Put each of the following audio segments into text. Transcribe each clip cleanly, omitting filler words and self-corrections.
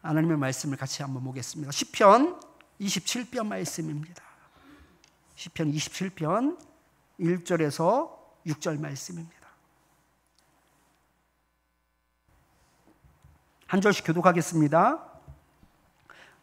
하나님의 말씀을 같이 한번 보겠습니다. 시편 27편 말씀입니다. 시편 27편 1절에서 6절 말씀입니다. 한 절씩 교독하겠습니다.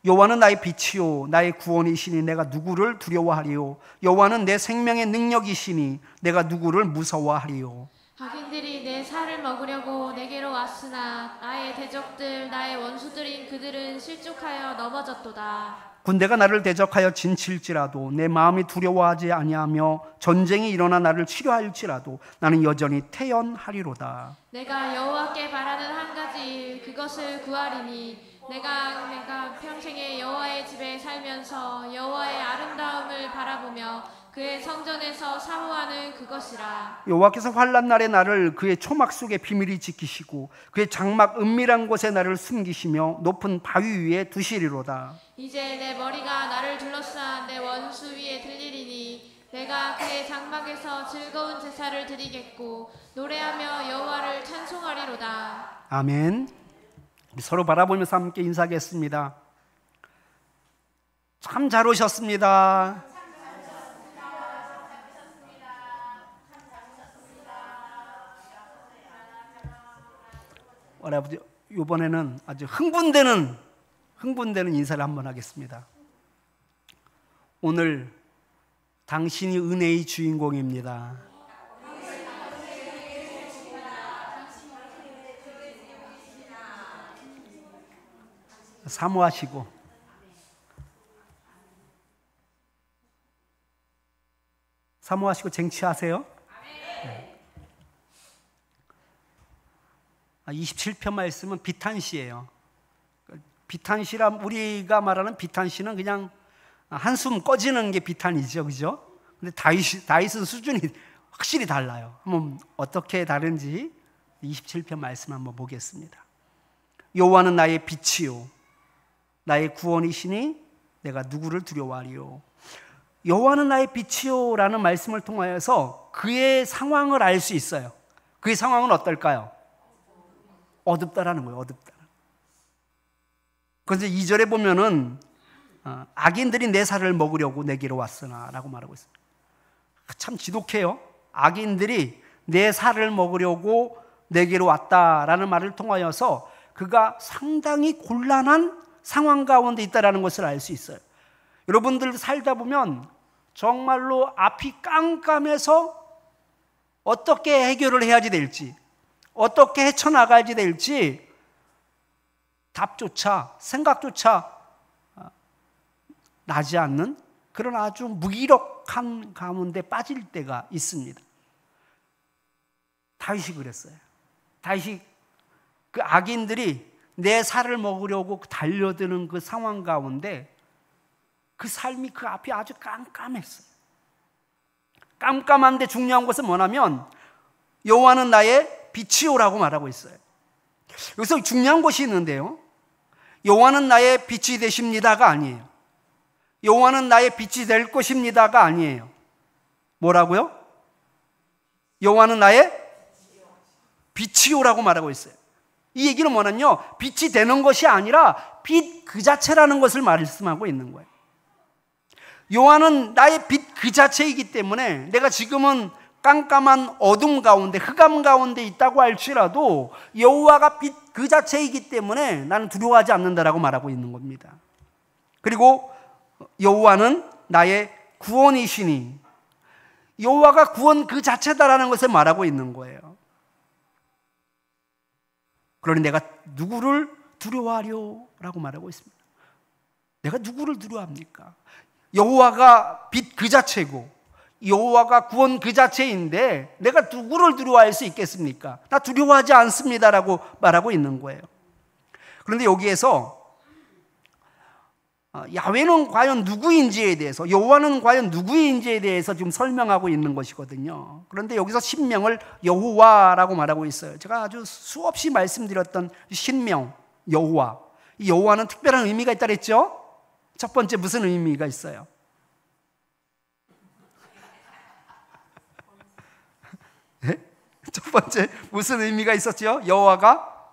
여호와는 나의 빛이요 나의 구원이시니 내가 누구를 두려워하리요. 여호와는 내 생명의 능력이시니 내가 누구를 무서워하리요. 악인들이 내 살을 먹으려고 내게로 왔으나 나의 대적들 나의 원수들인 그들은 실족하여 넘어졌도다. 군대가 나를 대적하여 진칠지라도 내 마음이 두려워하지 아니하며 전쟁이 일어나 나를 치료할지라도 나는 여전히 태연하리로다. 내가 여호와께 바라는 한 가지 일 그것을 구하리니 내가 평생에 여호와의 집에 살면서 여호와의 아름다움을 바라보며 그의 성전에서 사모하는 그것이라. 여호와께서 환난 날에 나를 그의 초막 속에 비밀히 지키시고 그의 장막 은밀한 곳에 나를 숨기시며 높은 바위 위에 두시리로다. 이제 내 머리가 나를 둘러싼 내 원수 위에 들리리니 내가 그의 장막에서 즐거운 제사를 드리겠고 노래하며 여호와를 찬송하리로다. 아멘. 우리 서로 바라보면서 함께 인사하겠습니다. 참 잘 오셨습니다. 아버지, 이번에는 아주 흥분되는 인사를 한번 하겠습니다. 오늘 당신이 은혜의 주인공입니다. 사모하시고 쟁취하세요. 27편 말씀은 비탄시예요. 비탄시라 우리가 말하는 비탄시는 그냥 한숨 꺼지는 게 비탄이죠, 그죠? 근데 다윗은 수준이 확실히 달라요. 한번 어떻게 다른지 27편 말씀 한번 보겠습니다. 여호와는 나의 빛이요 나의 구원이시니 내가 누구를 두려워하리요. 여호와는 나의 빛이요라는 말씀을 통하여서 그의 상황을 알 수 있어요. 그의 상황은 어떨까요? 어둡다라는 거예요. 어둡다. 그래서 2절에 보면은 악인들이 내 살을 먹으려고 내게로 왔으나 라고 말하고 있어요. 참 지독해요. 악인들이 내 살을 먹으려고 내게로 왔다라는 말을 통하여서 그가 상당히 곤란한 상황 가운데 있다는 것을 알 수 있어요. 여러분들 살다 보면 정말로 앞이 깜깜해서 어떻게 해결을 해야지 될지, 어떻게 헤쳐나가야지 될지 답조차 생각조차 나지 않는 그런 아주 무기력한 가운데 빠질 때가 있습니다. 다윗이 그랬어요. 다윗이 그 악인들이 내 살을 먹으려고 달려드는 그 상황 가운데 그 삶이 그 앞이 아주 깜깜했어요. 깜깜한데 중요한 것은 뭐냐면 여호와는 나의 빛이요라고 말하고 있어요. 여기서 중요한 것이 있는데요, 여호와는 나의 빛이 되십니다가 아니에요. 여호와는 나의 빛이 될 것입니다가 아니에요. 뭐라고요? 여호와는 나의 빛이요라고 말하고 있어요. 이 얘기는 뭐냐면요, 빛이 되는 것이 아니라 빛 그 자체라는 것을 말씀하고 있는 거예요. 여호와는 나의 빛 그 자체이기 때문에 내가 지금은 깜깜한 어둠 가운데, 흑암 가운데 있다고 할지라도 여호와가 빛 그 자체이기 때문에 나는 두려워하지 않는다라고 말하고 있는 겁니다. 그리고 여호와는 나의 구원이시니, 여호와가 구원 그 자체다라는 것을 말하고 있는 거예요. 그러니 내가 누구를 두려워하려라고 말하고 있습니다. 내가 누구를 두려워합니까? 여호와가 빛 그 자체고 여호와가 구원 그 자체인데 내가 누구를 두려워할 수 있겠습니까? 나 두려워하지 않습니다라고 말하고 있는 거예요. 그런데 여기에서 야훼는 과연 누구인지에 대해서, 여호와는 과연 누구인지에 대해서 지금 설명하고 있는 것이거든요. 그런데 여기서 신명을 여호와라고 말하고 있어요. 제가 아주 수없이 말씀드렸던 신명 여호와, 이 여호와는 특별한 의미가 있다 그랬죠? 첫 번째 무슨 의미가 있어요? 네? 첫 번째 무슨 의미가 있었죠? 여호와가?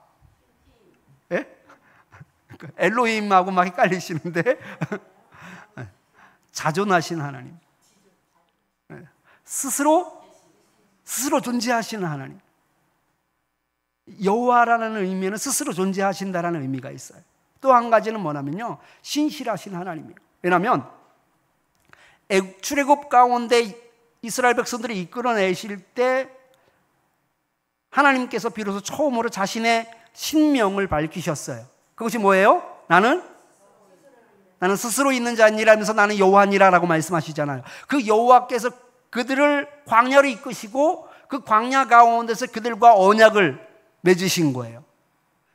네? 엘로힘하고 막 헷갈리시는데 자존하신 하나님, 스스로 존재하시는 하나님. 여호와라는 의미는 스스로 존재하신다라는 의미가 있어요. 또 한 가지는 뭐냐면요, 신실하신 하나님이에요. 왜냐하면 출애굽 가운데 이스라엘 백성들을 이끌어내실 때 하나님께서 비로소 처음으로 자신의 신명을 밝히셨어요. 그것이 뭐예요? 나는 스스로 있는 자니라면서 나는 여호와니라라고 말씀하시잖아요. 그 여호와께서 그들을 광야로 이끄시고 그 광야 가운데서 그들과 언약을 맺으신 거예요.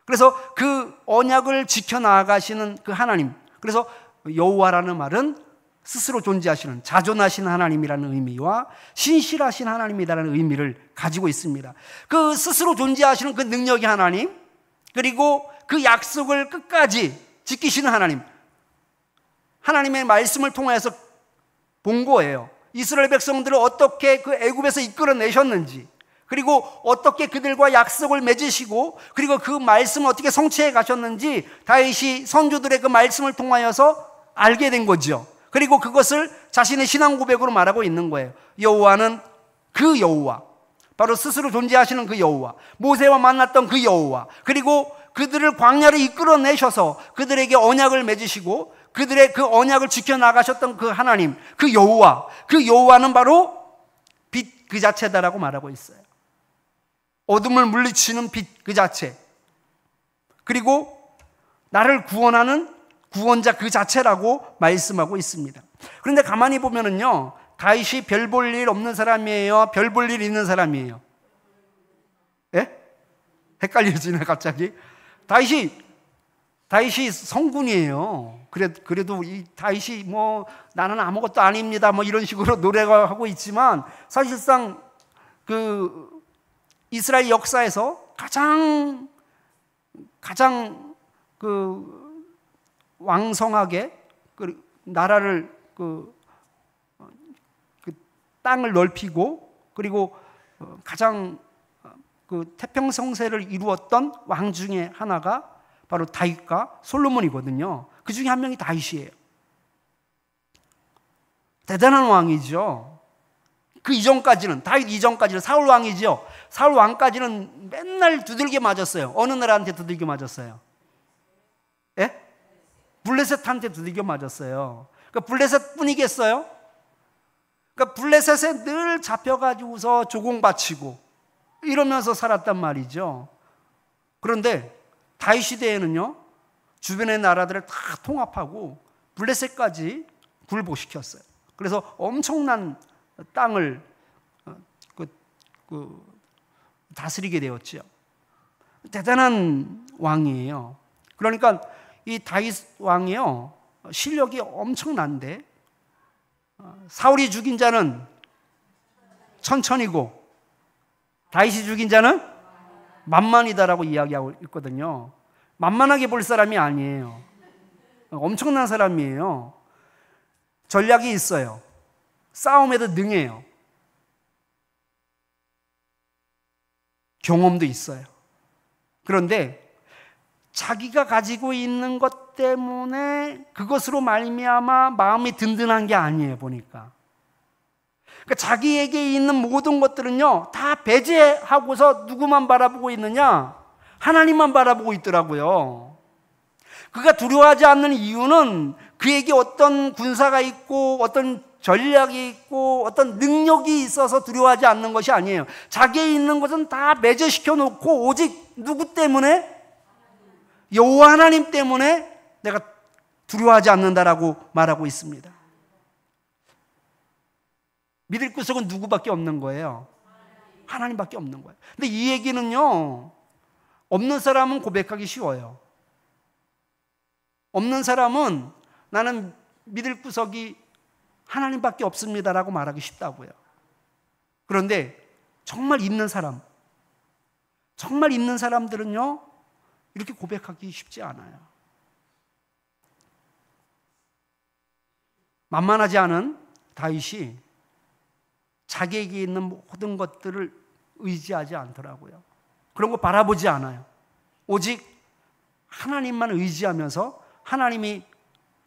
그래서 그 언약을 지켜나가시는 그 하나님, 그래서 여호와라는 말은 스스로 존재하시는, 자존하신 하나님이라는 의미와 신실하신 하나님이라는 의미를 가지고 있습니다. 그 스스로 존재하시는 그 능력의 하나님, 그리고 그 약속을 끝까지 지키시는 하나님, 하나님의 말씀을 통해서 본 거예요. 이스라엘 백성들을 어떻게 그 애굽에서 이끌어내셨는지, 그리고 어떻게 그들과 약속을 맺으시고, 그리고 그 말씀을 어떻게 성취해 가셨는지 다윗이 선조들의 그 말씀을 통하여서 알게 된 거죠. 그리고 그것을 자신의 신앙 고백으로 말하고 있는 거예요. 여호와는 그 여호와, 바로 스스로 존재하시는 그 여호와, 모세와 만났던 그 여호와, 그리고 그들을 광야로 이끌어내셔서 그들에게 언약을 맺으시고 그들의 그 언약을 지켜나가셨던 그 하나님, 그 여호와, 그 여호와는 바로 빛 그 자체다라고 말하고 있어요. 어둠을 물리치는 빛 그 자체, 그리고 나를 구원하는 구원자 그 자체라고 말씀하고 있습니다. 그런데 가만히 보면은요, 다윗이 별 볼 일 없는 사람이에요? 별 볼 일 있는 사람이에요? 예? 헷갈려지네 갑자기. 다윗이 성군이에요. 그래도 이 다윗이 뭐 나는 아무것도 아닙니다 뭐 이런 식으로 노래가 하고 있지만, 사실상 그 이스라엘 역사에서 가장 그 왕성하게 그 나라를 그 땅을 넓히고, 그리고 가장 그 태평성세를 이루었던 왕 중에 하나가 바로 다윗과 솔로몬이거든요. 그 중에 한 명이 다윗이에요. 대단한 왕이죠. 그 이전까지는, 다윗 이전까지는 사울 왕이죠. 사울 왕까지는 맨날 두들겨 맞았어요. 어느 나라한테 두들겨 맞았어요? 예? 블레셋한테 두들겨 맞았어요. 그러니까 블레셋 뿐이겠어요? 그러니까 블레셋에 늘 잡혀가지고서 조공바치고 이러면서 살았단 말이죠. 그런데 다윗 시대에는요, 주변의 나라들을 다 통합하고 블레셋까지 굴복시켰어요. 그래서 엄청난 땅을 다스리게 되었죠. 대단한 왕이에요. 그러니까 이 다윗 왕이요, 실력이 엄청난데, 사울이 죽인 자는 천천히고 다윗이 죽인 자는 만만이다라고 이야기하고 있거든요. 만만하게 볼 사람이 아니에요. 엄청난 사람이에요. 전략이 있어요. 싸움에도 능해요. 경험도 있어요. 그런데 자기가 가지고 있는 것 때문에 그것으로 말미암아 마음이 든든한 게 아니에요, 보니까. 그러니까 자기에게 있는 모든 것들은요, 다 배제하고서 누구만 바라보고 있느냐? 하나님만 바라보고 있더라고요. 그가 두려워하지 않는 이유는 그에게 어떤 군사가 있고 어떤 전략이 있고 어떤 능력이 있어서 두려워하지 않는 것이 아니에요. 자기에 있는 것은 다 매제시켜 놓고 오직 누구 때문에? 여호와 하나님 때문에 내가 두려워하지 않는다라고 말하고 있습니다. 믿을 구석은 누구밖에 없는 거예요? 하나님밖에 없는 거예요. 근데 이 얘기는요, 없는 사람은 고백하기 쉬워요. 없는 사람은 나는 믿을 구석이 하나님밖에 없습니다라고 말하기 쉽다고요. 그런데 정말 있는 사람들은요, 이렇게 고백하기 쉽지 않아요. 만만하지 않은 다윗이 자기에게 있는 모든 것들을 의지하지 않더라고요. 그런 거 바라보지 않아요. 오직 하나님만 의지하면서 하나님이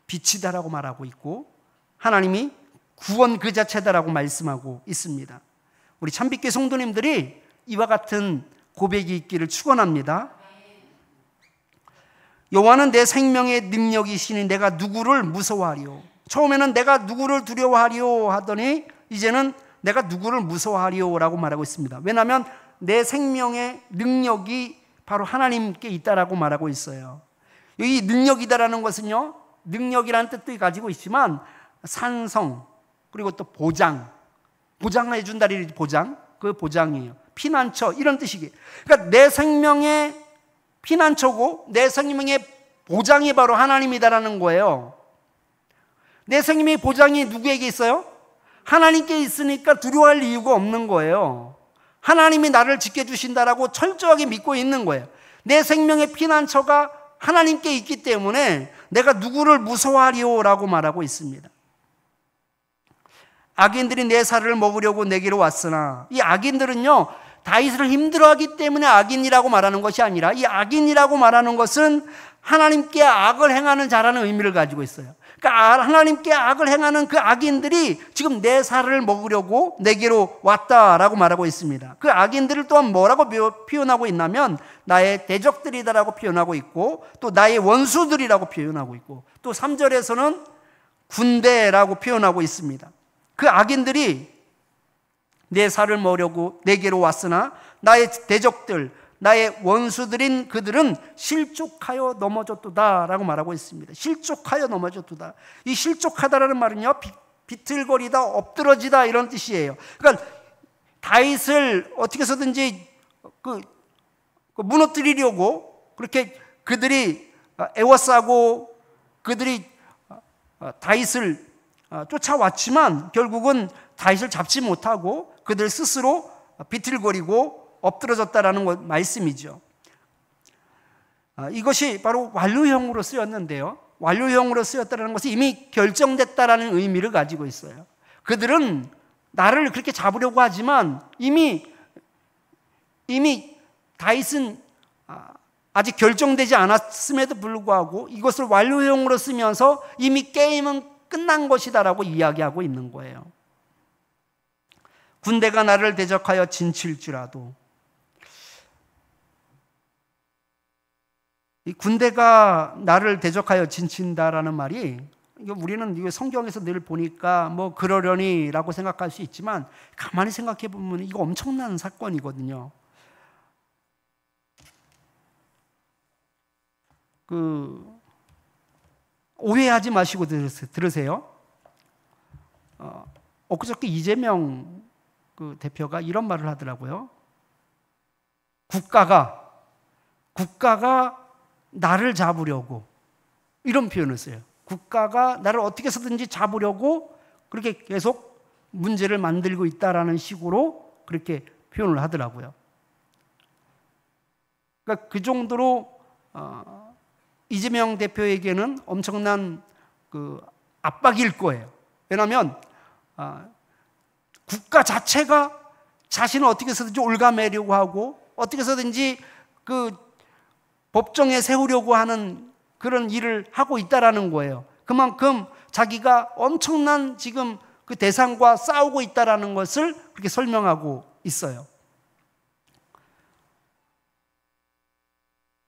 빛이다라고 말하고 있고 하나님이 구원 그 자체다라고 말씀하고 있습니다. 우리 참빛교회 성도님들이 이와 같은 고백이 있기를 축원합니다. 여호와는 내 생명의 능력이시니 내가 누구를 무서워하리요. 처음에는 내가 누구를 두려워하리요 하더니 이제는 내가 누구를 무서워하리요라고 말하고 있습니다. 왜냐하면 내 생명의 능력이 바로 하나님께 있다라고 말하고 있어요. 이 능력이다라는 것은요, 능력이라는 뜻도 가지고 있지만 산성, 그리고 또 보장해 준다리 보장, 그 보장이에요. 피난처 이런 뜻이에요. 그러니까 내 생명의 피난처고 내 생명의 보장이 바로 하나님이다라는 거예요. 내 생명의 보장이 누구에게 있어요? 하나님께 있으니까 두려워할 이유가 없는 거예요. 하나님이 나를 지켜주신다라고 철저하게 믿고 있는 거예요. 내 생명의 피난처가 하나님께 있기 때문에 내가 누구를 무서워하리오라고 말하고 있습니다. 악인들이 내 살을 먹으려고 내게로 왔으나, 이 악인들은요 다윗을 힘들어하기 때문에 악인이라고 말하는 것이 아니라, 이 악인이라고 말하는 것은 하나님께 악을 행하는 자라는 의미를 가지고 있어요. 그러니까 하나님께 악을 행하는 그 악인들이 지금 내 살을 먹으려고 내게로 왔다라고 말하고 있습니다. 그 악인들을 또한 뭐라고 표현하고 있냐면 나의 대적들이다라고 표현하고 있고, 또 나의 원수들이라고 표현하고 있고, 또 3절에서는 군대라고 표현하고 있습니다. 그 악인들이 내 살을 먹으려고 내게로 왔으나 나의 대적들, 나의 원수들인 그들은 실족하여 넘어졌도다 라고 말하고 있습니다. 실족하여 넘어졌도다. 이 실족하다라는 말은요, 비틀거리다, 엎드러지다 이런 뜻이에요. 그러니까 다윗을 어떻게 해서든지 무너뜨리려고 그렇게 그들이 애워싸고 그들이 다윗을 쫓아왔지만 결국은 다윗을 잡지 못하고 그들 스스로 비틀거리고 엎드러졌다라는 말씀이죠. 이것이 바로 완료형으로 쓰였는데요, 완료형으로 쓰였다는 것이 이미 결정됐다라는 의미를 가지고 있어요. 그들은 나를 그렇게 잡으려고 하지만 이미 다윗은 아직 결정되지 않았음에도 불구하고 이것을 완료형으로 쓰면서 이미 게임은 끝난 것이다라고 이야기하고 있는 거예요. 군대가 나를 대적하여 진칠지라도, 이 군대가 나를 대적하여 진친다라는 말이, 우리는 이거 성경에서 늘 보니까 뭐 그러려니라고 생각할 수 있지만 가만히 생각해 보면 이거 엄청난 사건이거든요. 오해하지 마시고 들으세요. 엊그저께 이재명 대표가 이런 말을 하더라고요. 국가가 나를 잡으려고, 이런 표현을 써요. 국가가 나를 어떻게 해서든지 잡으려고 그렇게 계속 문제를 만들고 있다라는 식으로 그렇게 표현을 하더라고요. 그러니까 그 정도로 이재명 대표에게는 엄청난 압박일 거예요. 왜냐하면 국가 자체가 자신을 어떻게 해서든지 올가매려고 하고 어떻게 해서든지 법정에 세우려고 하는 그런 일을 하고 있다라는 거예요. 그만큼 자기가 엄청난 지금 그 대상과 싸우고 있다라는 것을 그렇게 설명하고 있어요.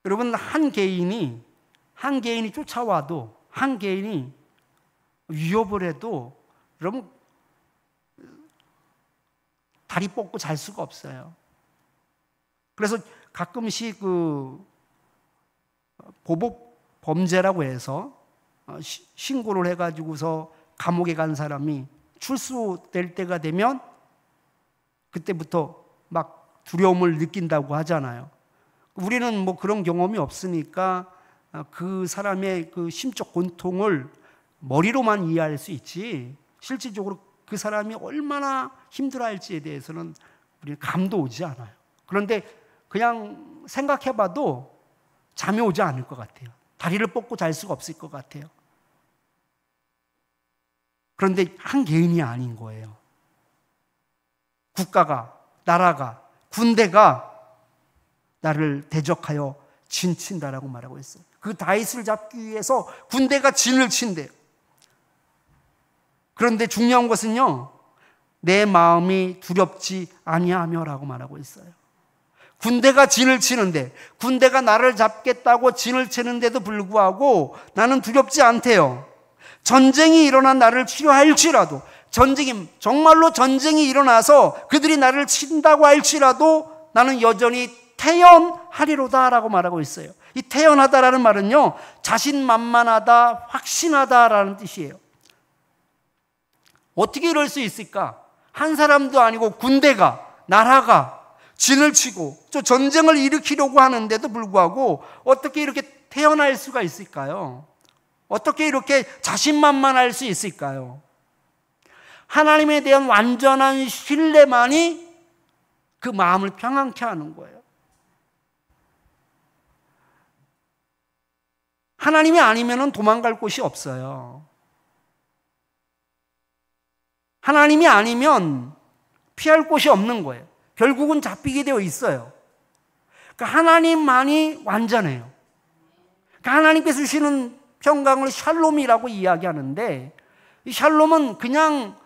여러분, 한 개인이 쫓아와도, 한 개인이 위협을 해도 여러분 다리 뻗고 잘 수가 없어요. 그래서 가끔씩 보복 범죄라고 해서 신고를 해가지고서 감옥에 간 사람이 출소될 때가 되면 그때부터 막 두려움을 느낀다고 하잖아요. 우리는 뭐 그런 경험이 없으니까 그 사람의 그 심적 고통을 머리로만 이해할 수 있지, 실질적으로 그 사람이 얼마나 힘들어할지에 대해서는 우리는 감도 오지 않아요. 그런데 그냥 생각해봐도 잠이 오지 않을 것 같아요. 다리를 뻗고 잘 수가 없을 것 같아요. 그런데 한 개인이 아닌 거예요. 국가가, 나라가, 군대가 나를 대적하여 진친다라고 말하고 있어요. 그 다윗을 잡기 위해서 군대가 진을 친대요. 그런데 중요한 것은요, 내 마음이 두렵지 아니하며라고 말하고 있어요. 군대가 진을 치는데, 군대가 나를 잡겠다고 진을 치는데도 불구하고 나는 두렵지 않대요. 전쟁이 일어나 나를 치료할지라도, 정말로 전쟁이 일어나서 그들이 나를 친다고 할지라도 나는 여전히 태연하리로다라고 말하고 있어요. 이 태연하다라는 말은요, 자신만만하다, 확신하다라는 뜻이에요. 어떻게 이럴 수 있을까? 한 사람도 아니고 군대가, 나라가 진을 치고 또 전쟁을 일으키려고 하는데도 불구하고 어떻게 이렇게 태연할 수가 있을까요? 어떻게 이렇게 자신만만할 수 있을까요? 하나님에 대한 완전한 신뢰만이 그 마음을 평안케 하는 거예요. 하나님이 아니면 도망갈 곳이 없어요. 하나님이 아니면 피할 곳이 없는 거예요. 결국은 잡히게 되어 있어요. 그러니까 하나님만이 완전해요. 그러니까 하나님께서 주시는 평강을 샬롬이라고 이야기하는데, 이 샬롬은 그냥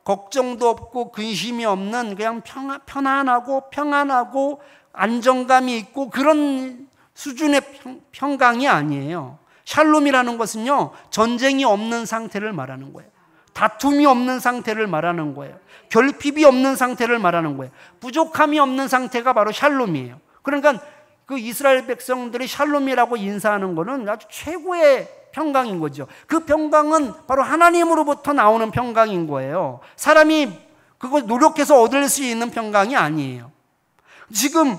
걱정도 없고 근심이 없는 그냥 편안하고 안정감이 있고 그런 수준의 평강이 아니에요. 샬롬이라는 것은요, 전쟁이 없는 상태를 말하는 거예요. 다툼이 없는 상태를 말하는 거예요. 결핍이 없는 상태를 말하는 거예요. 부족함이 없는 상태가 바로 샬롬이에요. 그러니까 그 이스라엘 백성들이 샬롬이라고 인사하는 것은 아주 최고의 평강인 거죠. 그 평강은 바로 하나님으로부터 나오는 평강인 거예요. 사람이 그걸 노력해서 얻을 수 있는 평강이 아니에요. 지금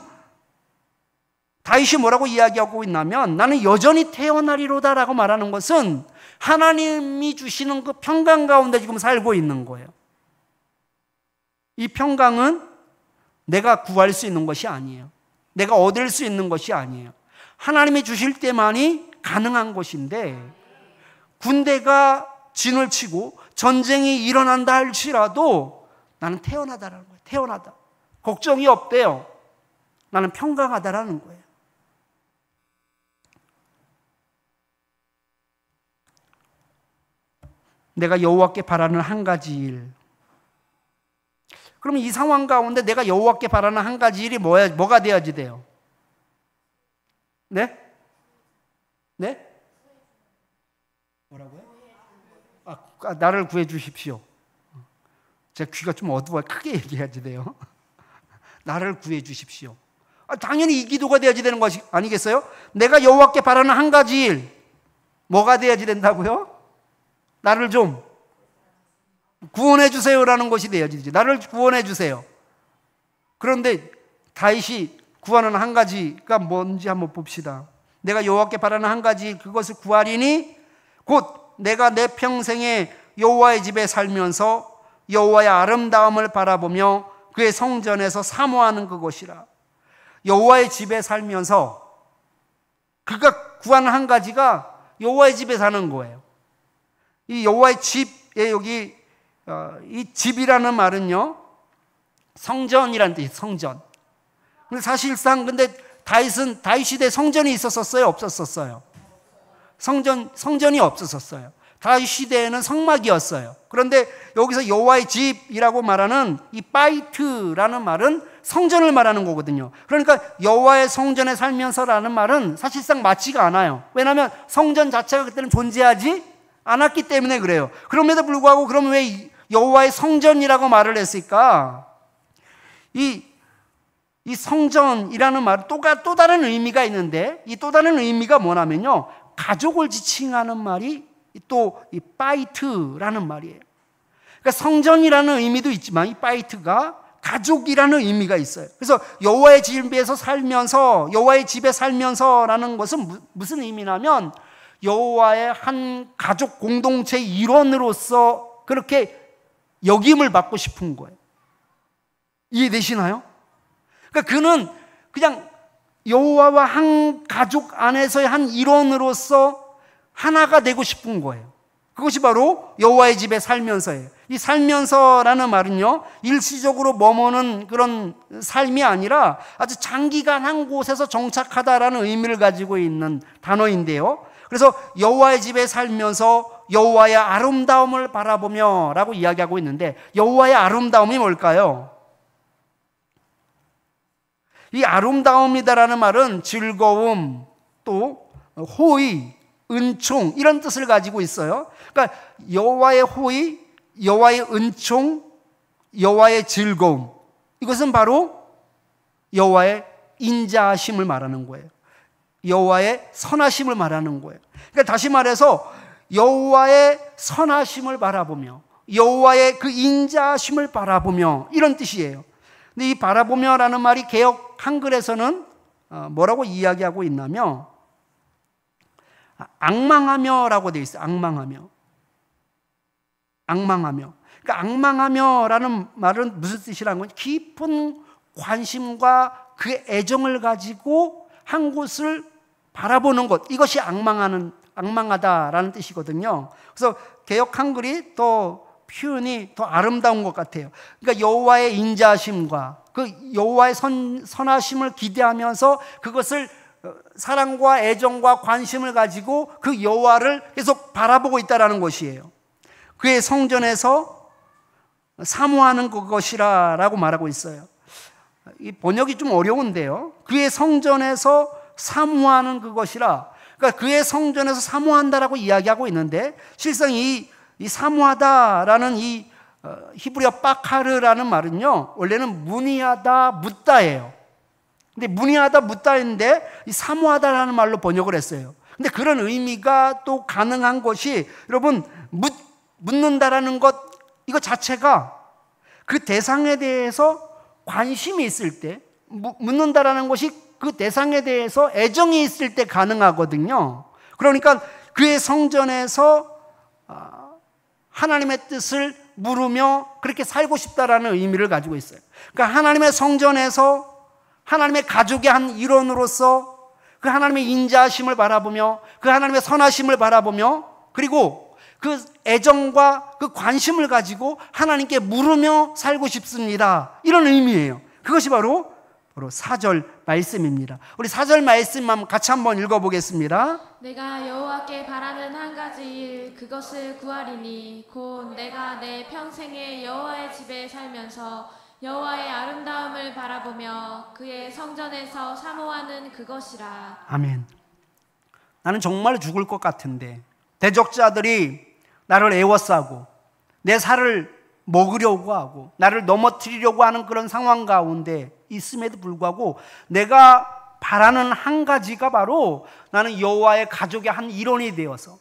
다윗이 뭐라고 이야기하고 있냐면, 나는 여전히 태어나리로다라고 말하는 것은 하나님이 주시는 그 평강 가운데 지금 살고 있는 거예요. 이 평강은 내가 구할 수 있는 것이 아니에요. 내가 얻을 수 있는 것이 아니에요. 하나님이 주실 때만이 가능한 것인데, 군대가 진을 치고 전쟁이 일어난다 할지라도 나는 태어나다라는 거예요. 태어나다. 걱정이 없대요. 나는 평강하다라는 거예요. 내가 여호와께 바라는 한 가지 일. 그러면 이 상황 가운데 내가 여호와께 바라는 한 가지 일이 뭐가 되어야지 돼요? 네? 네? 뭐라고요? 나를 구해 주십시오. 제 귀가 좀 어두워요. 크게 얘기해야지 돼요. 나를 구해 주십시오. 당연히 이 기도가 되어야지 되는 것이 아니겠어요? 내가 여호와께 바라는 한 가지 일, 뭐가 되어야지 된다고요? 나를 좀 구원해 주세요라는 것이 되어야지 되죠. 나를 구원해 주세요. 그런데 다윗이 구하는 한 가지가 뭔지 한번 봅시다. 내가 여호와께 바라는 한 가지, 그것을 구하리니 곧 내가 내 평생에 여호와의 집에 살면서 여호와의 아름다움을 바라보며 그의 성전에서 사모하는 그것이라. 여호와의 집에 살면서 그가 구하는 한 가지가 여호와의 집에 사는 거예요. 이 여호와의 집에 여기 이 집이라는 말은요, 성전이라는 뜻이에요. 성전. 근데 사실상 근데 다윗 시대에 성전이 있었었어요? 없었었어요? 성전이 없었었어요. 다윗 시대에는 성막이었어요. 그런데 여기서 여호와의 집이라고 말하는 이 바이트라는 말은 성전을 말하는 거거든요. 그러니까 여호와의 성전에 살면서라는 말은 사실상 맞지가 않아요. 왜냐하면 성전 자체가 그때는 존재하지 않았기 때문에 그래요. 그럼에도 불구하고 그러면 왜 여호와의 성전이라고 말을 했을까? 이 성전이라는 말 또 다른 의미가 있는데, 이 또 다른 의미가 뭐냐면요, 가족을 지칭하는 말이 또 이 바이트라는 말이에요. 그러니까 성전이라는 의미도 있지만 이 바이트가 가족이라는 의미가 있어요. 그래서 여호와의 집에 살면서라는 것은 무슨 의미냐면 여호와의 한 가족 공동체의 일원으로서 그렇게 여김을 받고 싶은 거예요. 이해되시나요? 그러니까 그는 그냥 여호와와 한 가족 안에서의 한 일원으로서 하나가 되고 싶은 거예요. 그것이 바로 여호와의 집에 살면서예요. 이 살면서라는 말은요, 일시적으로 머무는 그런 삶이 아니라 아주 장기간 한 곳에서 정착하다라는 의미를 가지고 있는 단어인데요. 그래서 여호와의 집에 살면서 여호와의 아름다움을 바라보며 라고 이야기하고 있는데, 여호와의 아름다움이 뭘까요? 이 아름다움이다라는 말은 즐거움, 또 호의, 은총 이런 뜻을 가지고 있어요. 그러니까 여호와의 호의, 여호와의 은총, 여호와의 즐거움, 이것은 바로 여호와의 인자하심을 말하는 거예요. 여호와의 선하심을 말하는 거예요. 그러니까 다시 말해서 여호와의 선하심을 바라보며 여호와의 그 인자하심을 바라보며 이런 뜻이에요. 근데 이 바라보며라는 말이 개역 한글에서는 뭐라고 이야기하고 있냐면 앙망하며라고 되어 있어요. 앙망하며. 그러니까 앙망하며라는 말은 무슨 뜻이라는 거냐? 깊은 관심과 그 애정을 가지고 한 곳을 바라보는 것, 이것이 앙망하다라는 뜻이거든요. 그래서 개역 한글이 더 표현이 더 아름다운 것 같아요. 그러니까 여호와의 인자하심과 그 여호와의 선하심을 기대하면서 그것을 사랑과 애정과 관심을 가지고 그 여호와를 계속 바라보고 있다라는 것이에요. 그의 성전에서 사모하는 그것이라고 말하고 있어요. 이 번역이 좀 어려운데요. 그의 성전에서 사모하는 그것이라. 그러니까 그의 성전에서 사모한다라고 이야기하고 있는데, 실상 이 사모하다라는 이 히브리어 빠카르라는 말은요, 원래는 문의하다, 묻다예요. 근데 문의하다, 묻다인데 이 사모하다라는 말로 번역을 했어요. 근데 그런 의미가 또 가능한 것이, 여러분, 묻는다라는 것, 이거 자체가 그 대상에 대해서 관심이 있을 때, 묻는다라는 것이 그 대상에 대해서 애정이 있을 때 가능하거든요. 그러니까 그의 성전에서 하나님의 뜻을 물으며 그렇게 살고 싶다라는 의미를 가지고 있어요. 그러니까 하나님의 성전에서 하나님의 가족의 한 일원으로서 그 하나님의 인자하심을 바라보며 그 하나님의 선하심을 바라보며, 그리고 그 애정과 그 관심을 가지고 하나님께 물으며 살고 싶습니다, 이런 의미예요. 그것이 바로 4절 말씀입니다. 우리 4절 말씀만 같이 한번 읽어보겠습니다. 내가 여호와께 바라는 한 가지 일, 그것을 구하리니 곧 내가 내 평생에 여호와의 집에 살면서 여호와의 아름다움을 바라보며 그의 성전에서 사모하는 그것이라. 아멘. 나는 정말 죽을 것 같은데 대적자들이 나를 애워싸고 내 살을 먹으려고 하고 나를 넘어뜨리려고 하는 그런 상황 가운데 있음에도 불구하고 내가 바라는 한 가지가 바로 나는 여호와의 가족의 한 일원이 되어서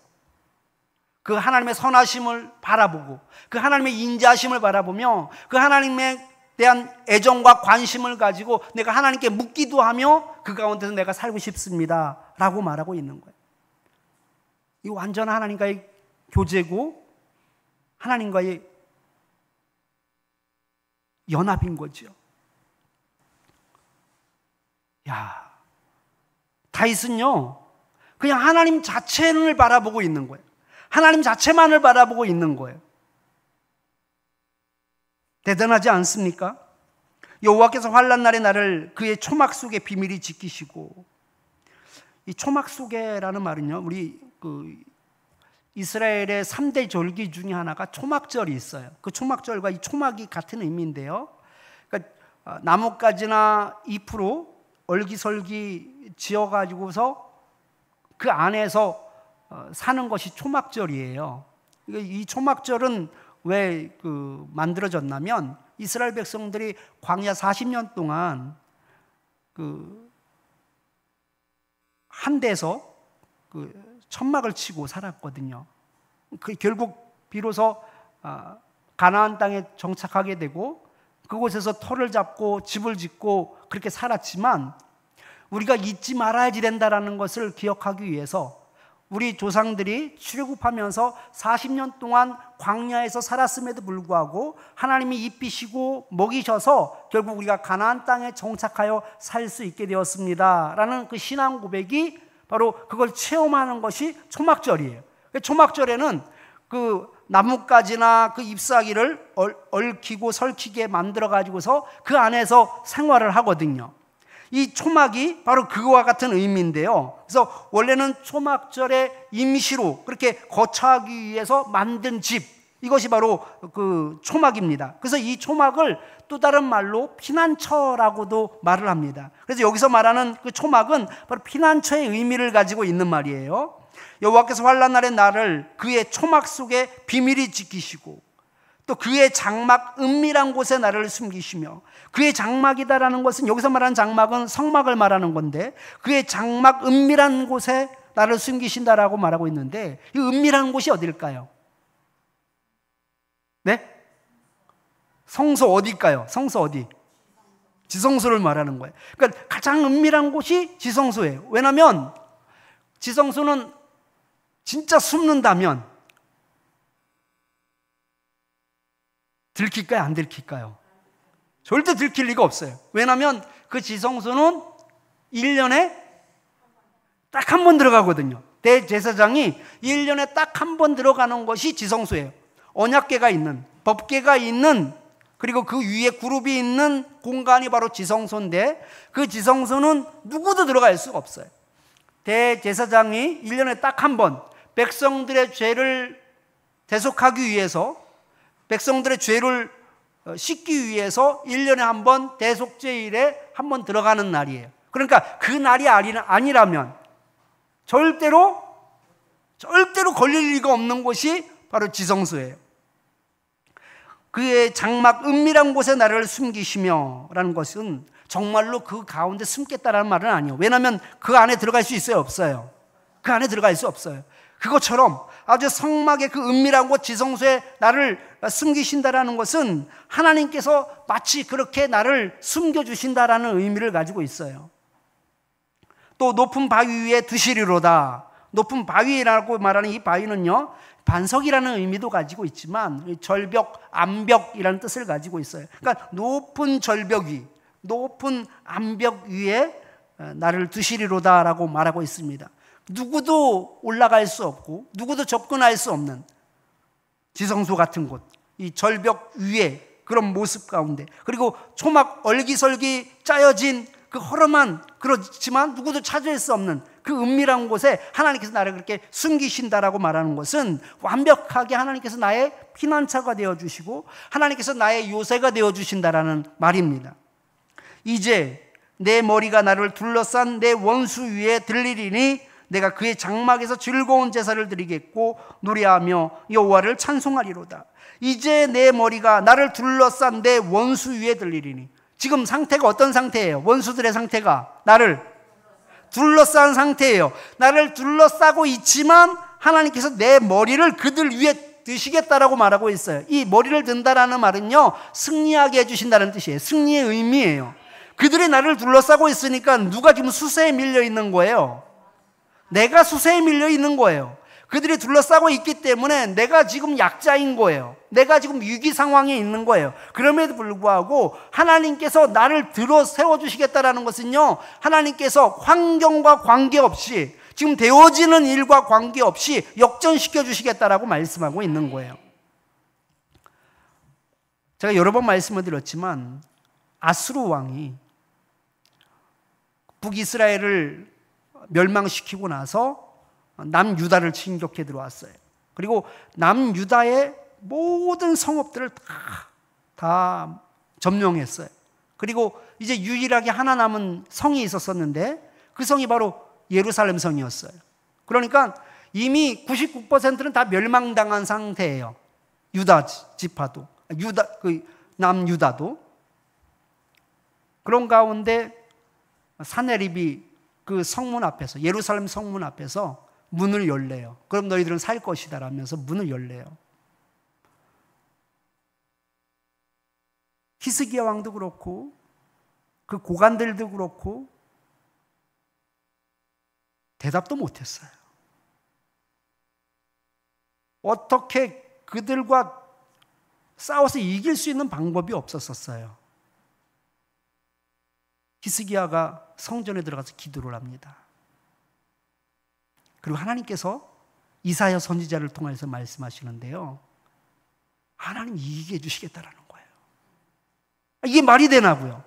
그 하나님의 선하심을 바라보고 그 하나님의 인자하심을 바라보며 그 하나님에 대한 애정과 관심을 가지고 내가 하나님께 묻기도 하며 그 가운데서 내가 살고 싶습니다 라고 말하고 있는 거예요. 이 완전한 하나님과의 교제고 하나님과의 연합인 거죠. 야, 다윗은요 그냥 하나님 자체를 바라보고 있는 거예요. 하나님 자체만을 바라보고 있는 거예요. 대단하지 않습니까? 여호와께서 환난 날에 나를 그의 초막 속에 비밀히 지키시고, 이 초막 속에라는 말은요, 우리 이스라엘의 3대 절기 중에 하나가 초막절이 있어요. 그 초막절과 이 초막이 같은 의미인데요. 그러니까 나뭇가지나 잎으로 얼기설기 지어가지고서 그 안에서 사는 것이 초막절이에요. 이 초막절은 왜 만들어졌냐면 이스라엘 백성들이 광야 40년 동안 한 데서 천막을 치고 살았거든요. 결국 비로소 가나안 땅에 정착하게 되고 그곳에서 터를 잡고 집을 짓고 그렇게 살았지만, 우리가 잊지 말아야지 된다라는 것을 기억하기 위해서 우리 조상들이 출애굽하면서 40년 동안 광야에서 살았음에도 불구하고 하나님이 입히시고 먹이셔서 결국 우리가 가나안 땅에 정착하여 살 수 있게 되었습니다라는 그 신앙 고백이 바로 그걸 체험하는 것이 초막절이에요. 초막절에는 그 나뭇가지나 그 잎사귀를 얽히고 설키게 만들어 가지고서 그 안에서 생활을 하거든요. 이 초막이 바로 그와 같은 의미인데요. 그래서 원래는 초막절에 임시로 그렇게 거처하기 위해서 만든 집, 이것이 바로 그 초막입니다. 그래서 이 초막을 또 다른 말로 피난처라고도 말을 합니다. 그래서 여기서 말하는 그 초막은 바로 피난처의 의미를 가지고 있는 말이에요. 여호와께서 환난 날의 나를 그의 초막 속에 비밀히 지키시고 또 그의 장막 은밀한 곳에 나를 숨기시며, 그의 장막이다라는 것은 여기서 말하는 장막은 성막을 말하는 건데, 그의 장막 은밀한 곳에 나를 숨기신다라고 말하고 있는데, 이 은밀한 곳이 어딜까요? 네? 성소 어디일까요? 성소 어디? 지성소를 말하는 거예요. 그러니까 가장 은밀한 곳이 지성소예요. 왜냐하면 지성소는 진짜 숨는다면 들킬까요? 안 들킬까요? 절대 들킬 리가 없어요. 왜냐하면 그 지성소는 1년에 딱 한 번 들어가거든요. 대제사장이 1년에 딱 한 번 들어가는 것이 지성소예요. 언약궤가 있는, 법궤가 있는, 그리고 그 위에 그룹이 있는 공간이 바로 지성소인데, 그 지성소는 누구도 들어갈 수가 없어요. 대제사장이 1년에 딱 한 번 백성들의 죄를 대속하기 위해서, 백성들의 죄를 씻기 위해서 1년에 한 번 대속죄일에 한 번 들어가는 날이에요. 그러니까 그 날이 아니라면 절대로 걸릴 리가 없는 곳이 바로 지성소예요. 그의 장막 은밀한 곳에 나를 숨기시며 라는 것은 정말로 그 가운데 숨겠다라는 말은 아니에요. 왜냐하면 그 안에 들어갈 수 있어요? 없어요? 그 안에 들어갈 수 없어요. 그것처럼 아주 성막의 그 은밀한 곳 지성소에 나를 숨기신다라는 것은 하나님께서 마치 그렇게 나를 숨겨주신다라는 의미를 가지고 있어요. 또 높은 바위 위에 두시리로다. 높은 바위라고 말하는 이 바위는요, 반석이라는 의미도 가지고 있지만 절벽, 암벽이라는 뜻을 가지고 있어요. 그러니까 높은 절벽 위, 높은 암벽 위에 나를 두시리로다라고 말하고 있습니다. 누구도 올라갈 수 없고 누구도 접근할 수 없는 지성소 같은 곳, 이 절벽 위에 그런 모습 가운데, 그리고 초막 얼기설기 짜여진 그 허름한, 그렇지만 누구도 찾을 수 없는 그 은밀한 곳에 하나님께서 나를 그렇게 숨기신다라고 말하는 것은 완벽하게 하나님께서 나의 피난처가 되어주시고 하나님께서 나의 요새가 되어주신다라는 말입니다. 이제 내 머리가 나를 둘러싼 내 원수 위에 들리리니 내가 그의 장막에서 즐거운 제사를 드리겠고 노래하며 여호와를 찬송하리로다. 이제 내 머리가 나를 둘러싼 내 원수 위에 들리리니, 지금 상태가 어떤 상태예요? 원수들의 상태가 나를 둘러싼 상태예요. 나를 둘러싸고 있지만 하나님께서 내 머리를 그들 위에 드시겠다라고 말하고 있어요. 이 머리를 든다라는 말은요, 승리하게 해주신다는 뜻이에요. 승리의 의미예요. 그들이 나를 둘러싸고 있으니까 누가 지금 수세에 밀려 있는 거예요? 내가 수세에 밀려 있는 거예요. 그들이 둘러싸고 있기 때문에 내가 지금 약자인 거예요. 내가 지금 위기 상황에 있는 거예요. 그럼에도 불구하고 하나님께서 나를 들어 세워주시겠다라는 것은요, 하나님께서 환경과 관계없이, 지금 되어지는 일과 관계없이 역전시켜 주시겠다라고 말씀하고 있는 거예요. 제가 여러 번 말씀을 드렸지만 아수르 왕이 북이스라엘을 멸망시키고 나서 남유다를 진격해 들어왔어요. 그리고 남유다의 모든 성읍들을 다 점령했어요. 그리고 이제 유일하게 하나 남은 성이 있었었는데 그 성이 바로 예루살렘 성이었어요. 그러니까 이미 99%는 다 멸망당한 상태예요. 유다 지파도, 남유다도. 그런 가운데 사내립이 그 성문 앞에서, 예루살렘 성문 앞에서 문을 열래요. 그럼 너희들은 살 것이다 라면서 문을 열래요. 히스기야 왕도 그렇고 그 고관들도 그렇고 대답도 못했어요. 어떻게 그들과 싸워서 이길 수 있는 방법이 없었어요. 히스기야가 성전에 들어가서 기도를 합니다. 그리고 하나님께서 이사야 선지자를 통해서 말씀하시는데요, 하나님 이기게 해주시겠다라는 거예요. 이게 말이 되나고요?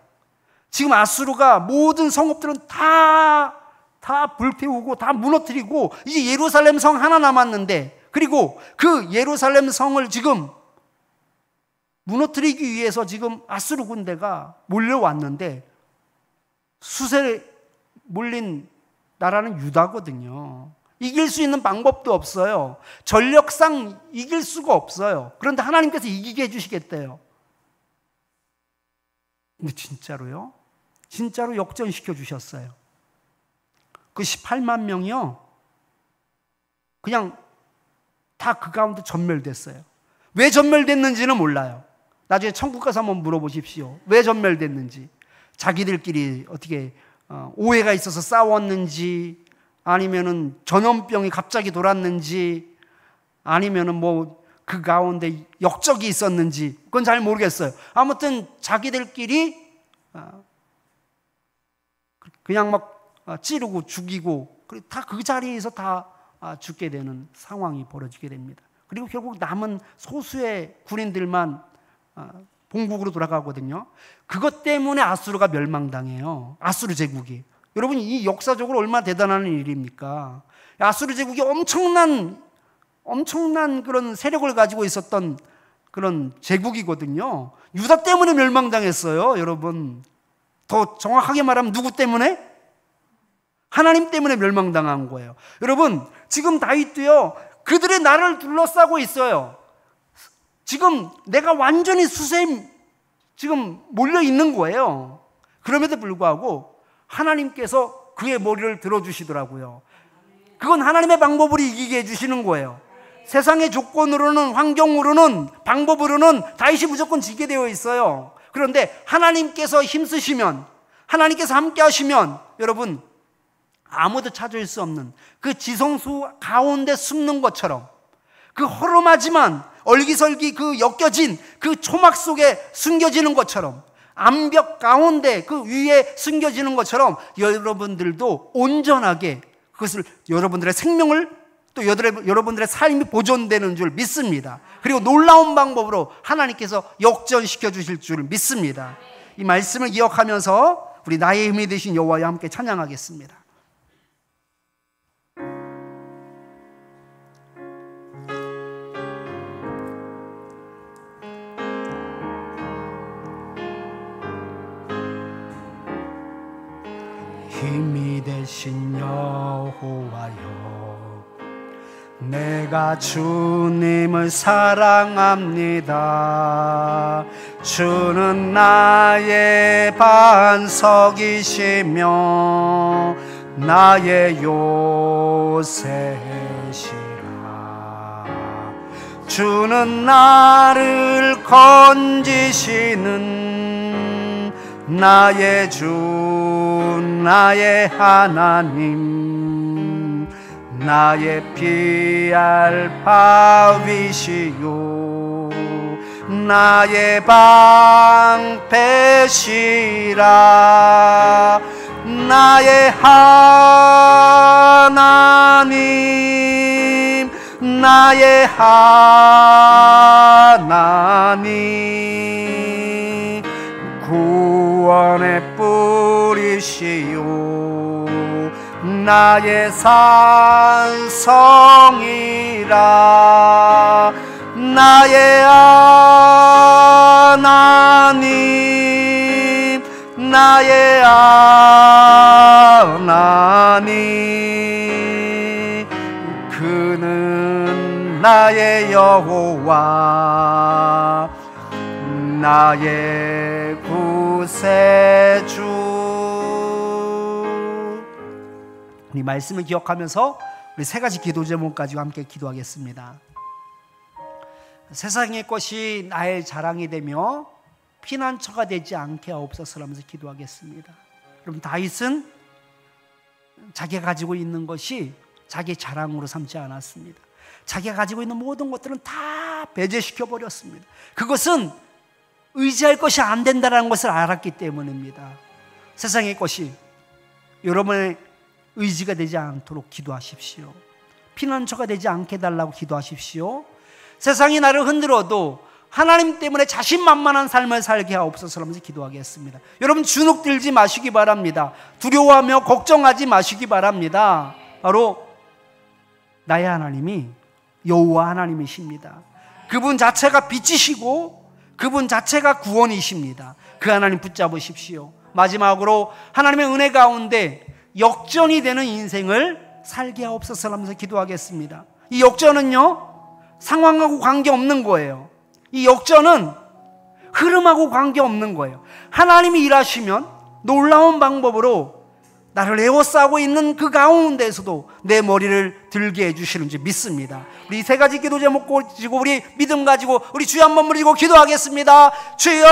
지금 아수르가 모든 성읍들은 다 불태우고 다 무너뜨리고 이제 예루살렘 성 하나 남았는데, 그리고 그 예루살렘 성을 지금 무너뜨리기 위해서 지금 아수르 군대가 몰려왔는데, 수세에 몰린 나라는 유다거든요. 이길 수 있는 방법도 없어요. 전력상 이길 수가 없어요. 그런데 하나님께서 이기게 해주시겠대요. 근데 진짜로요? 진짜로 역전시켜 주셨어요. 그 18만 명이요, 그냥 다 그 가운데 전멸됐어요. 왜 전멸됐는지는 몰라요. 나중에 천국 가서 한번 물어보십시오. 왜 전멸됐는지. 자기들끼리 어떻게 오해가 있어서 싸웠는지, 아니면은 전염병이 갑자기 돌았는지, 아니면은 뭐 그 가운데 역적이 있었는지, 그건 잘 모르겠어요. 아무튼 자기들끼리 그냥 막 찌르고 죽이고 다 그 자리에서 다 죽게 되는 상황이 벌어지게 됩니다. 그리고 결국 남은 소수의 군인들만 본국으로 돌아가거든요. 그것 때문에 아수르가 멸망당해요. 아수르 제국이. 여러분, 이 역사적으로 얼마나 대단한 일입니까? 아수르 제국이 엄청난 그런 세력을 가지고 있었던 그런 제국이거든요. 유다 때문에 멸망당했어요, 여러분. 더 정확하게 말하면 누구 때문에? 하나님 때문에 멸망당한 거예요. 여러분, 지금 다윗도요, 그들의 나를 둘러싸고 있어요. 지금 내가 완전히 수세에 지금 몰려 있는 거예요. 그럼에도 불구하고 하나님께서 그의 머리를 들어주시더라고요. 그건 하나님의 방법으로 이기게 해주시는 거예요. 세상의 조건으로는, 환경으로는, 방법으로는 다윗이 무조건 지게 되어 있어요. 그런데 하나님께서 힘쓰시면, 하나님께서 함께 하시면, 여러분, 아무도 찾을 수 없는 그 지성수 가운데 숨는 것처럼, 그 허름하지만 얼기설기 그 엮여진 그 초막 속에 숨겨지는 것처럼, 암벽 가운데 그 위에 숨겨지는 것처럼 여러분들도 온전하게 그것을, 여러분들의 생명을, 또 여러분들의 삶이 보존되는 줄 믿습니다. 그리고 놀라운 방법으로 하나님께서 역전시켜 주실 줄 믿습니다. 이 말씀을 기억하면서 우리 나의 힘이 되신 여호와와 함께 찬양하겠습니다. 힘이 되신 여호와여, 내가 주님을 사랑합니다. 주는 나의 반석이시며 나의 요새시라. 주는 나를 건지시는 나의 주, 나의 하나님, 나의 피할 바위시요 나의 방패시라. 나의 하나님, 나의 하나님, 구원의 뿌리시요 나의 산성이라. 나의 하나님, 나의 하나님, 그는 나의 여호와, 나의 구세주. 이 말씀을 기억하면서 우리 세 가지 기도 제목 가지고 함께 기도하겠습니다. 세상의 것이 나의 자랑이 되며 피난처가 되지 않게 하옵소서라면서 기도하겠습니다. 그럼 다윗은 자기가 가지고 있는 것이 자기 자랑으로 삼지 않았습니다. 자기가 가지고 있는 모든 것들은 다 배제시켜 버렸습니다. 그것은 의지할 것이 안 된다는 것을 알았기 때문입니다. 세상의 것이 여러분의 의지가 되지 않도록 기도하십시오. 피난처가 되지 않게 해달라고 기도하십시오. 세상이 나를 흔들어도 하나님 때문에 자신만만한 삶을 살게 하옵소서 하면서 기도하겠습니다. 여러분 주눅 들지 마시기 바랍니다. 두려워하며 걱정하지 마시기 바랍니다. 바로 나의 하나님이 여호와 하나님이십니다. 그분 자체가 빛이시고 그분 자체가 구원이십니다. 그 하나님 붙잡으십시오. 마지막으로 하나님의 은혜 가운데 역전이 되는 인생을 살게 하옵소서 하면서 기도하겠습니다. 이 역전은요, 상황하고 관계없는 거예요. 이 역전은 흐름하고 관계없는 거예요. 하나님이 일하시면 놀라운 방법으로 나를 에워싸고 있는 그 가운데에서도 내 머리를 들게 해주시는지 믿습니다. 우리 세 가지 기도 제목 가지고 우리 믿음 가지고 우리 주여 한번 부르고 기도하겠습니다. 주여!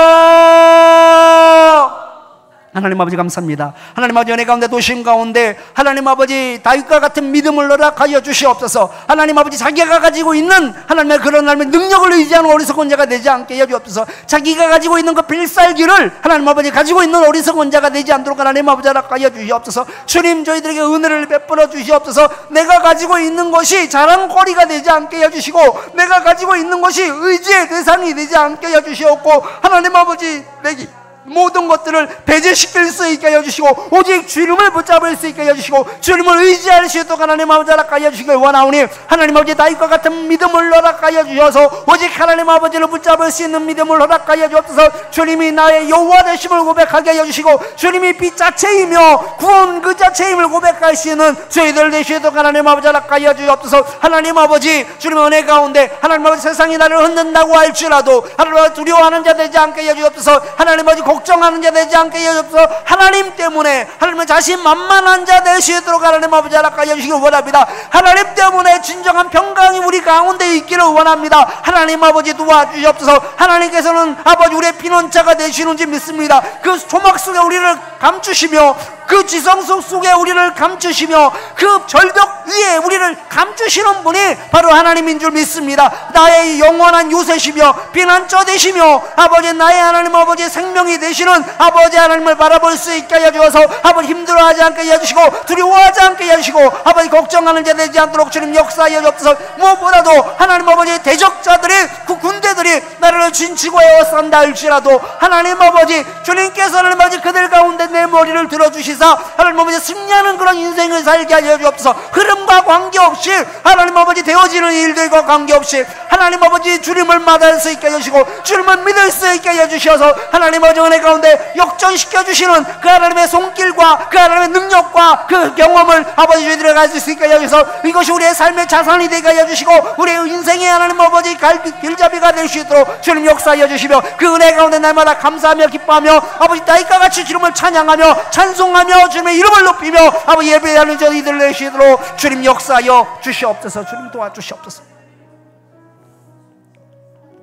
하나님 아버지 감사합니다. 하나님 아버지 은혜 가운데 도심 가운데 하나님 아버지 다윗과 같은 믿음을 허락하여 주시옵소서. 하나님 아버지 자기가 가지고 있는 하나님의 그런 하나님의 능력을 의지하는 어리석은 자가 되지 않게 하여 주옵소서. 자기가 가지고 있는 그 필살기를 하나님 아버지 가지고 있는 어리석은 자가 되지 않도록 하나님 아버지 허락하여 주시옵소서. 주님 저희들에게 은혜를 베풀어 주시옵소서. 내가 가지고 있는 것이 자랑거리가 되지 않게 해주시고 내가 가지고 있는 것이 의지의 대상이 되지 않게 해주시옵고 하나님 아버지 내게 모든 것들을 배제시킬 수 있게 해주시고 오직 주님을 붙잡을 수 있게 해주시고 주님을 의지할 수 있도록 하나님 아버지 허락하여 주시길 원하오니 하나님 아버지 다윗과 같은 믿음을 허락하여 주셔서 오직 하나님 아버지를 붙잡을 수 있는 믿음을 허락하여 주옵소서. 주님이 나의 여호와 되심을 고백하게 해주시고 주님이 빛 자체이며 구원 그 자체임을 고백할 수 있는 저희들 되시도록 하나님 아버지 허락하여 주옵소서. 하나님 아버지 주님의 은혜 가운데 하나님 아버지 세상이 나를 흔든다고 할지라도 하나님 아버지 두려워하는 자 되지 않게 해주옵소서. 하나님 아버지 걱정하는 자 되지 않게 해주옵소서. 하나님 때문에 하나님은 자신만만한 자 되시도록 하나님 아버지 허락하여 주시길 원합니다. 하나님 때문에 진정한 평강이 우리 가운데 있기를 원합니다. 하나님 아버지 도와주시옵소서. 하나님께서는 아버지 우리의 피난처가 되시는지 믿습니다. 그 조막 속에 우리를 감추시며 그 지성소 속에 우리를 감추시며 그 절벽 위에 우리를 감추시는 분이 바로 하나님인 줄 믿습니다. 나의 영원한 요새시며 피난처 되시며 아버지 나의 하나님 아버지 생명이 되시는 아버지 하나님을 바라볼 수 있게 해주셔서 아버지 힘들어하지 않게 해주시고 두려워하지 않게 해주시고 아버지 걱정하는 자 되지 않도록 주님 역사하여 주옵소서. 무엇보다도 하나님 아버지 대적자들이 그 군대들이 나를 진치고 에워싼다 할지라도 하나님 아버지 주님께서 하나님 아버지 그들 가운데 내 머리를 들어주시사 하나님 아버지 승리하는 그런 인생을 살게 하여 주옵소서. 흐름과 관계없이 하나님 아버지 되어지는 일들과 관계없이 하나님 아버지 주님을 만날 수 있게 해주시고 주님을 믿을 수 있게 해주셔서 하나님 아버지 은혜 가운데 역전시켜 주시는 그 하나님의 손길과 그 하나님의 능력과 그 경험을 아버지 저희들이 가질 수 있게 해주셔서 이것이 우리의 삶의 자산이 되게 해주시고 우리의 인생의 하나님 아버지 길잡이가 될 수 있도록 주님 역사하여 주시며 그 은혜 가운데 날마다 감사하며 기뻐하며 아버지 다윗과 같이 주님을 찬양하며 찬송하며 주님의 이름을 높이며 아버지 예배하는 저희들 되시도록 주님 역사하여 주시옵소서. 주님 도와주시옵소서.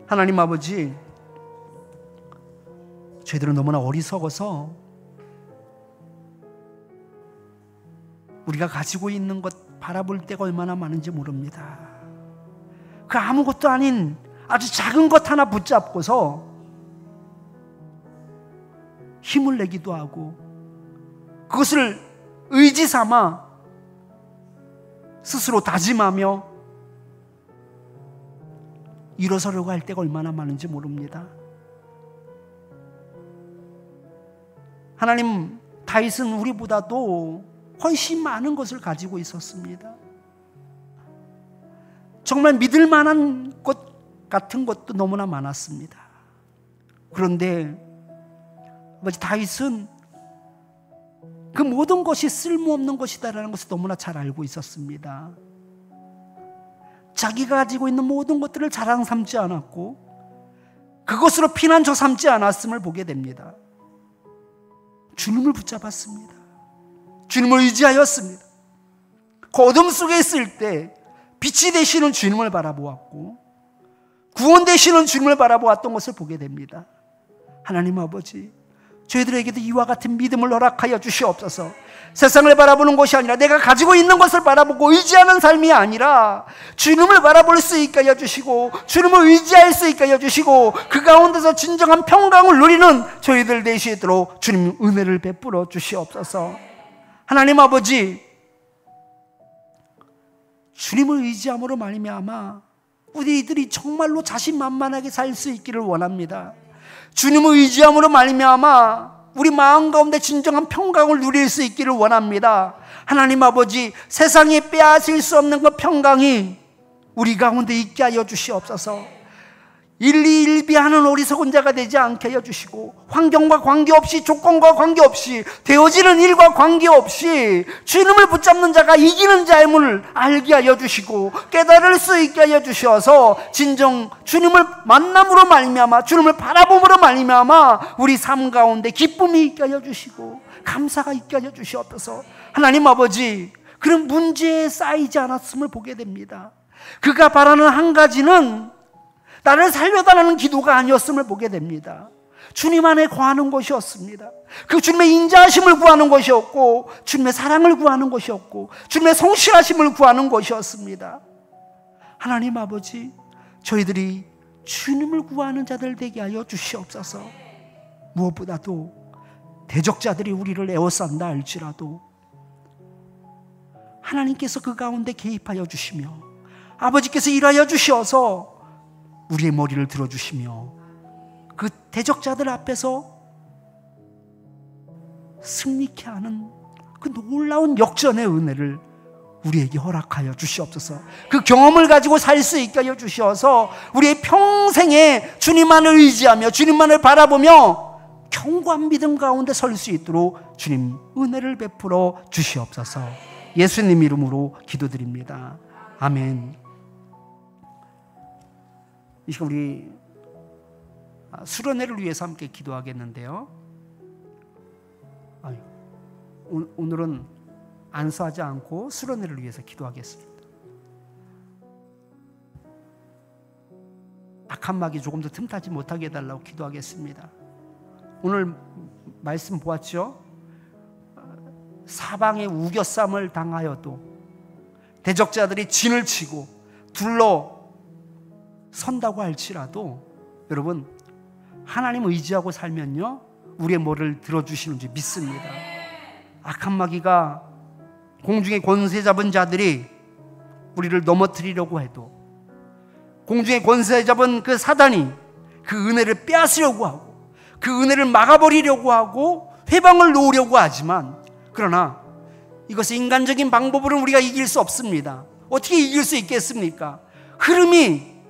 하나님 아버지 저희들은 너무나 어리석어서 우리가 가지고 있는 것 바라볼 때가 얼마나 많은지 모릅니다. 그 아무것도 아닌 아주 작은 것 하나 붙잡고서 힘을 내기도 하고 그것을 의지 삼아 스스로 다짐하며 일어서려고 할 때가 얼마나 많은지 모릅니다. 하나님 다윗은 우리보다도 훨씬 많은 것을 가지고 있었습니다. 정말 믿을 만한 것 같은 것도 너무나 많았습니다. 그런데 아버지 다윗은 그 모든 것이 쓸모없는 것이다라는 것을 너무나 잘 알고 있었습니다. 자기가 가지고 있는 모든 것들을 자랑 삼지 않았고 그것으로 피난처 삼지 않았음을 보게 됩니다. 주님을 붙잡았습니다. 주님을 의지하였습니다. 그 어둠 속에 있을 때 빛이 되시는 주님을 바라보았고 구원 되시는 주님을 바라보았던 것을 보게 됩니다. 하나님 아버지 저희들에게도 이와 같은 믿음을 허락하여 주시옵소서. 세상을 바라보는 것이 아니라 내가 가지고 있는 것을 바라보고 의지하는 삶이 아니라 주님을 바라볼 수 있게 하여 주시고 주님을 의지할 수 있게 하여 주시고 그 가운데서 진정한 평강을 누리는 저희들 되시도록 주님 은혜를 베풀어 주시옵소서. 하나님 아버지 주님을 의지함으로 말미암아 우리들이 정말로 자신만만하게 살 수 있기를 원합니다. 주님을 의지함으로 말미암아 우리 마음 가운데 진정한 평강을 누릴 수 있기를 원합니다. 하나님 아버지, 세상에 빼앗을 수 없는 그 평강이 우리 가운데 있게 하여 주시옵소서. 일희일비하는 어리석은 자가 되지 않게 하여 주시고, 환경과 관계없이, 조건과 관계없이, 되어지는 일과 관계없이 주님을 붙잡는 자가 이기는 자임을 알게 하여 주시고 깨달을 수 있게 하여 주셔서 진정 주님을 만남으로 말미암아, 주님을 바라봄으로 말미암아 우리 삶 가운데 기쁨이 있게 하여 주시고 감사가 있게 하여 주시옵소서. 하나님 아버지, 그런 문제에 쌓이지 않았음을 보게 됩니다. 그가 바라는 한 가지는 나를 살려달라는 기도가 아니었음을 보게 됩니다. 주님 안에 거하는 것이었습니다. 그 주님의 인자하심을 구하는 것이었고, 주님의 사랑을 구하는 것이었고, 주님의 성실하심을 구하는 것이었습니다. 하나님 아버지, 저희들이 주님을 구하는 자들 되게 하여 주시옵소서. 무엇보다도 대적자들이 우리를 에워싼다 할지라도 하나님께서 그 가운데 개입하여 주시며 아버지께서 일하여 주셔서 우리의 머리를 들어주시며 그 대적자들 앞에서 승리케 하는 그 놀라운 역전의 은혜를 우리에게 허락하여 주시옵소서. 그 경험을 가지고 살 수 있게 하여 주셔서 우리의 평생에 주님만을 의지하며 주님만을 바라보며 견고한 믿음 가운데 설 수 있도록 주님 은혜를 베풀어 주시옵소서. 예수님 이름으로 기도드립니다. 아멘. 이 시간 우리 수련회를 위해서 함께 기도하겠는데요. 오늘은 안수하지 않고 수련회를 위해서 기도하겠습니다. 악한 마귀 조금 더 틈타지 못하게 해달라고 기도하겠습니다. 오늘 말씀 보았죠? 사방에 우겨쌈을 당하여도 대적자들이 진을 치고 둘러 선다고 할지라도 여러분, 하나님 의지하고 살면요 우리의 머리를 들어주시는 줄 믿습니다. 악한 마귀가 공중에 권세 잡은 자들이 우리를 넘어뜨리려고 해도, 공중에 권세 잡은 그 사단이 그 은혜를 빼앗으려고 하고 그 은혜를 막아버리려고 하고 회방을 놓으려고 하지만, 그러나 이것을 인간적인 방법으로는 우리가 이길 수 없습니다. 어떻게 이길 수 있겠습니까? 흐름이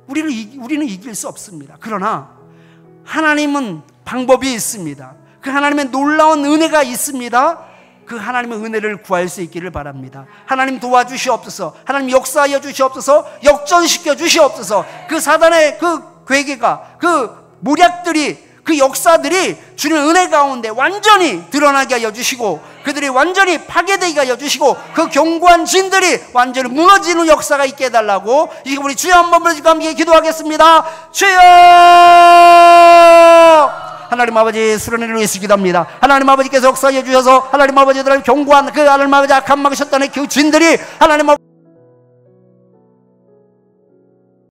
우리는 이길 수 없습니다. 그러나 하나님은 방법이 있습니다. 그 하나님의 놀라운 은혜가 있습니다. 그 하나님의 은혜를 구할 수 있기를 바랍니다. 하나님 도와주시옵소서. 하나님 역사하여 주시옵소서. 역전시켜 주시옵소서. 그 사단의 그 괴계가, 그 모략들이, 그 역사들이 주님의 은혜 가운데 완전히 드러나게 하여 주시고 그들이 완전히 파괴되게 하여 주시고 그 견고한 진들이 완전히 무너지는 역사가 있게 해달라고 지금 우리 주여 한번 부르시고 함께 기도하겠습니다. 주여! 하나님 아버지, 수련회를 위해서 기도합니다. 하나님 아버지께서 역사해 주셔서 하나님 아버지들을 견고한 그 하나님 아버지 악한 막으셨다는 그 진들이 하나님 아버지